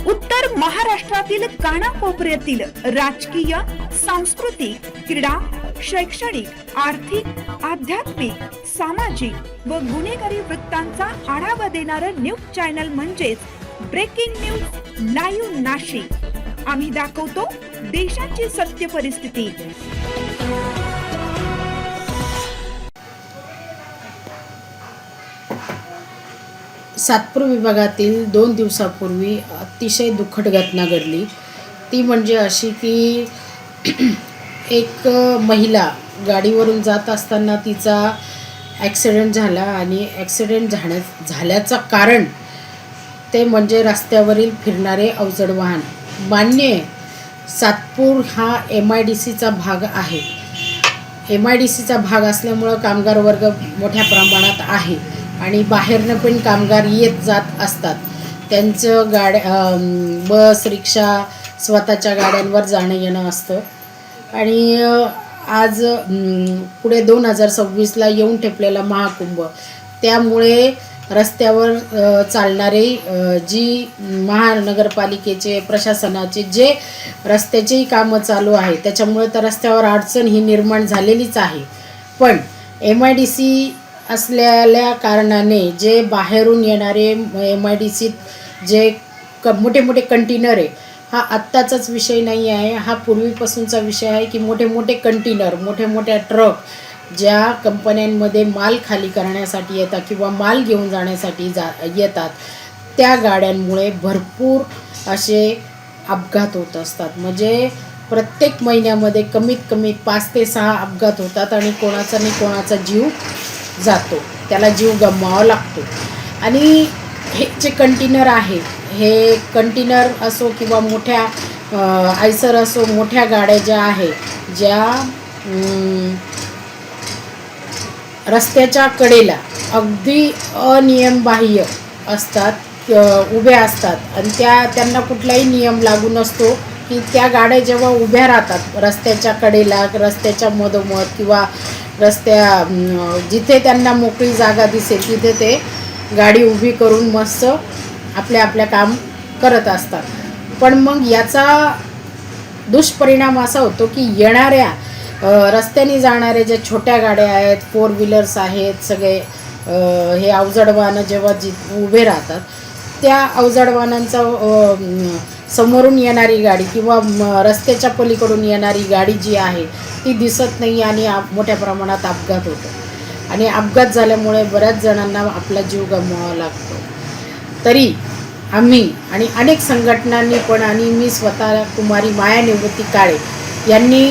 उत्तर महाराष्ट्रातील कानाकोपऱ्यातील राजकीय, सांस्कृतिक, क्रीडा, शैक्षणिक, आर्थिक, आध्यात्मिक, सामाजिक व गुन्हेगारी वृत्तांचा आढावा देणारं न्यूज चॅनल म्हणजेच ब्रेकिंग न्यूज लाईव्ह नाशिक। आम्ही दाखवतो देशाची सत्य परिस्थिती। सातपूर विभागातील 2 दिवसापूर्वी अतिशय दुःखद घटना घडली। ती म्हणजे अशी की एक महिला गाडीवरून जात असताना तिचा ॲक्सिडेंट झाला आणि ॲक्सिडेंट झाल्याचं कारण ते म्हणजे रस्त्यावरील फिरणारे अवजड वाहन। मान्य आहे, सातपूर हा MIDCचा भाग आहे। MIDCचा भाग असल्यामुळं कामगार वर्ग मोठ्या प्रमाणात आहे आणि बाहेरनं पण कामगार येत जात असतात। त्यांचं बस, रिक्षा, स्वतःच्या गाड्यांवर जाणं येणं असतं आणि आज पुढे 2026ला येऊन ठेपलेला महाकुंभ, त्यामुळे रस्त्यावर चालणारे जी महानगरपालिकेचे, प्रशासनाचे जे रस्त्याचेही कामं चालू आहे, त्याच्यामुळे तर रस्त्यावर अडचण ही निर्माण झालेलीच आहे। पण MIDC असलेल्या कारणाने जे बाहेरून येणारे MIDCत जे मोठे मोठे कंटेनर आहे, हा आत्ताचाच विषय नाही आहे, हा पूर्वीपासूनचा विषय आहे की मोठे मोठे कंटेनर, मोठे मोठ्या ट्रक ज्या कंपन्यांमध्ये माल खाली करण्यासाठी येतात किंवा माल घेऊन जाण्यासाठी येतात, त्या गाड्यांमुळे भरपूर असे अपघात होत असतात। म्हणजे प्रत्येक महिन्यामध्ये कमीत कमी 5 ते 6 अपघात होतात आणि कोणाचा नाही कोणाचा जीव जातो, त्याला जीव गमवावा लागतो। आणि हे जे कंटेनर आहे, हे कंटेनर असो किंवा मोठ्या आयसर असो, मोठ्या गाड्या ज्या आहे, ज्या रस्त्याच्या कडेला अगदी अनियमबाह्य असतात, उभ्या असतात आणि त्यांना कुठलाही नियम लागू नसतो की त्या गाड्या जेव्हा उभ्या राहतात रस्त्याच्या कडेला, रस्त्याच्या मधोमध किंवा जिथे त्यांना मोकळी जागा दिसेल तिथे ते गाडी उभी करून मस्त आपल्या काम करत असतात। पण मग याचा दुष्परिणाम असा होतो की येणाऱ्या रस्त्याने जाणारे ज्या छोट्या गाड्या आहेत, 4 व्हीलर्स आहेत, सगळे हे अवजड वाहनं जेव्हा उभे राहतात, त्या अवजड वाहनांचा समोरून येणारी गाडी किंवा रस्त्याच्या पलीकडून येणारी गाडी जी आहे ती दिसत नाही आणि मोठ्या प्रमाणात अपघात होतो आणि अपघात झाल्यामुळे बऱ्याच जणांना आपला जीव गमवावा लागतो। तरी आम्ही आणि अनेक संघटनांनी पण आणि मी स्वतः कुमारी माया निवृत्ती काळे यांनी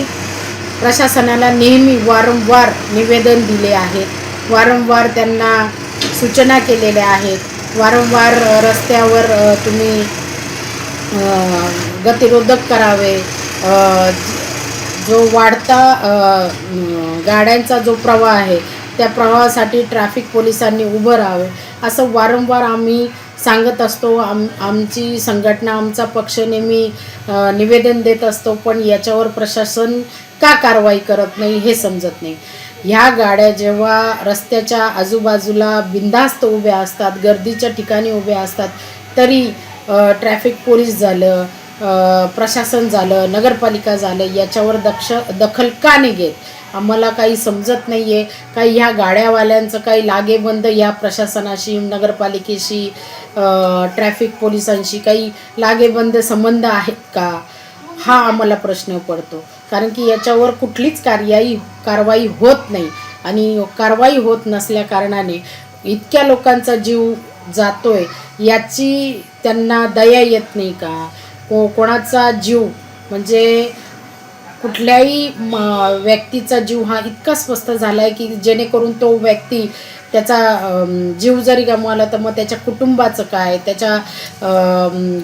प्रशासनाला नेहमी वारंवार निवेदन दिले आहेत, वारंवार त्यांना सूचना केलेल्या आहेत, वारंवार रस्त्यावर तुम्ही गतिरोधक करावे, जो वाढता गाड्यांचा जो प्रवाह आहे त्या प्रवाहासाठी ट्रॅफिक पोलिसांनी उभं राहावे, असं वारंवार आम्ही सांगत असतो। आमची संघटना, आमचा पक्ष नेहमी निवेदन देत असतो, पण याच्यावर प्रशासन का कारवाई करत नाही हे समजत नाही। ह्या गाड्या जेव्हा रस्त्याच्या आजूबाजूला बिनधास्त उभ्या असतात, गर्दीच्या ठिकाणी उभ्या असतात, तरी ट्रॅफिक पोलीस झालं, प्रशासन झालं, नगरपालिका झालं, याच्यावर दखल का नाही घेत? आम्हाला काही समजत नाही आहे। काही ह्या गाड्यावाल्यांचं काही लागेबंद या प्रशासनाशी, नगरपालिकेशी, ट्रॅफिक पोलिसांशी काही लागेबंद संबंध आहेत का, हा आम्हाला प्रश्न पडतो। कारण की याच्यावर कुठलीच कारवाई होत नाही आणि कारवाई होत नसल्या कारणाने इतक्या लोकांचा जीव जातोय, याची त्यांना दया येत नाही का? कोणाचा जीव म्हणजे कुठल्याही व्यक्तीचा जीव हा इतका स्वस्त झाला आहे की जेणेकरून तो व्यक्ती त्याचा जीव जरी गमावला तर मग त्याच्या कुटुंबाचं काय, त्याच्या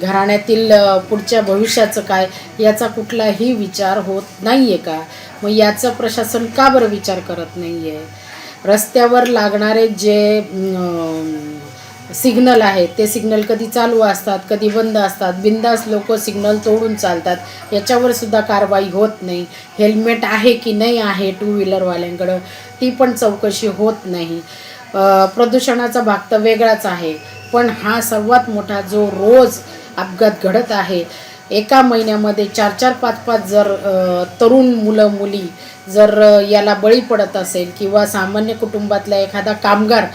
घराण्यातील पुढच्या भविष्याचं काय, याचा कुठलाही विचार होत नाही आहे का? मग याचं प्रशासन का बरं विचार करत नाही आहे? रस्त्यावर लागणारे जे सिग्नल आहेत ते सिग्नल कधी चालू असतात, कधी बंद असतात, बिंदास लोक सिग्नल तोडून चालतात, याच्यावर सुद्धा कारवाई होत नाही। हेल्मेट आहे की नाही आहे 2 व्हीलरवाल्यांकडं, ती पण चौकशी होत नाही। प्रदूषणाचा भाग तर वेगळाच आहे, पण हा सर्वात मोठा जो रोज अपघात घडत आहे. एका महिन्यामध्ये 4-4, 5-5 जर तरुण मुलं मुली जर याला बळी पडत असेल किंवा सामान्य कुटुंबातला एखादा कामगार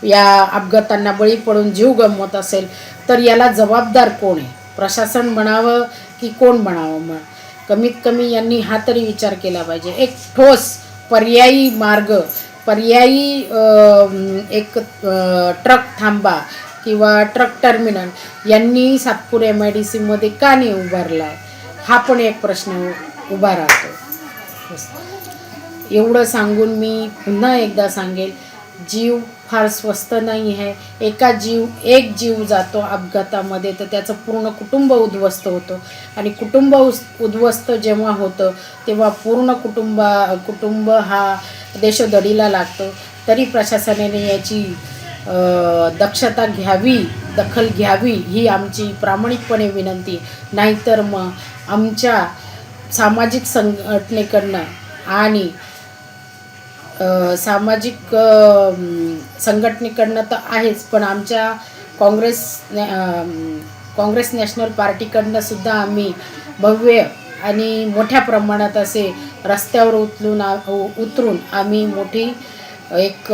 या अपघातांना बळी पडून जीव गमवत असेल तर याला जबाबदार कोण आहे? प्रशासन म्हणावं की कोण म्हणावं? मग कमीत कमी यांनी हा तरी विचार केला पाहिजे. एक ठोस पर्यायी मार्ग, पर्यायी एक ट्रक थांबा किंवा ट्रक टर्मिनल यांनी सातपूर MIDCमध्ये का नाही उभारला आहे? हा पण एक प्रश्न उभा राहतो. बस. एवढं सांगून मी पुन्हा एकदा सांगेल, जीव फार स्वस्त नाही आहे. एक जीव जातो अपघातामध्ये तर त्याचं पूर्ण कुटुंब उद्ध्वस्त होतं आणि कुटुंब उद्ध्वस्त जेव्हा होतं तेव्हा पूर्ण कुटुंब हा देशोधडीला लागतो. तरी प्रशासनाने याची दखल घ्यावी ही आमची प्रामाणिकपणे विनंती. नाहीतर मग आमच्या सामाजिक संघटनेकडनं आणि सामाजिक संघटनेकडनं तर आहेच, पण आमच्या काँग्रेस नॅशनल पार्टीकडनं सुद्धा आम्ही भव्य आणि मोठ्या प्रमाणात असे रस्त्यावर उतरून आम्ही मोठी एक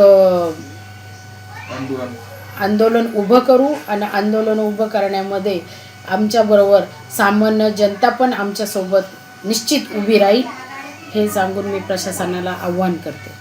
आंदोलन उभं करू आणि आंदोलन उभं करण्यामध्ये आमच्याबरोबर सामान्य जनता पण आमच्यासोबत निश्चित उभी राहील हे सांगून मी प्रशासनाला आव्हान करते.